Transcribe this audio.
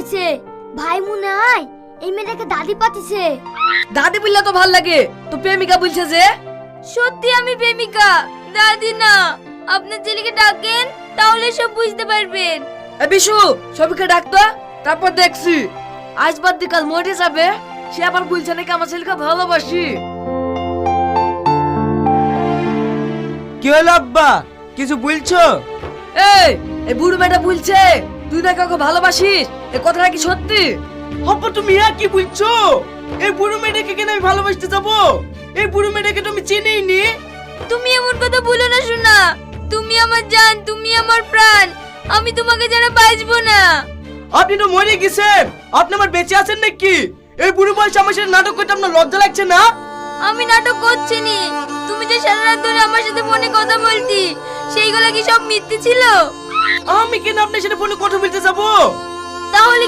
হয়েছে। ভাই মনে হয় এই মেয়েটাকে দাদি পাতিছে। দাদি বললে তো ভাল লাগে, তো প্রেমিকা বলছে যে। সত্যি আমি প্রেমিকা, দাদি না। আপনার ছেলেকে ডাকেন, তাহলে সব বুঝতে পারবেন। এ বিশু, সবিকে ডাকতো, তারপর দেখছি। আজ বাদ দিয়ে কাল মরে যাবে, সে আবার বলছে নাকি আমার ছেলেকে ভালোবাসি। কি হলো আব্বা, কিছু বলছো? এই বুড়ো মেয়েটা বলছে তুই না কাউকে ভালোবাসিস, এ কথাটা কি সত্যি? আব্বা তুমি কি বলছো? এই বুড়ো মেয়েটাকে কেন আমি ভালোবাসতে যাবো? এই বুড়ো মেয়েটাকে তুমি চিনিই নি। তুমি এমন কথা বলো না সোনা। তুমি আমার জান, তুমি আমার প্রাণ। আমি তোমাকে ছাড়া বাঁচবো না। আপনি তো মরে গেছেন, আপনি আমার বেঁচে আছেন নাকি? এই বুড়ো বয়সে আমার সাথে নাটক করতে আপনার লজ্জা লাগছে না? আমি নাটক করছি নি। তুমি যে সারা রাত ধরে আমার সাথে ফোনে কথা বলতি, সেইগুলো কি সব মিথ্যে ছিল? আমি কেন আপনার সাথে ফোনে কথা বলতে যাবো? তাহলে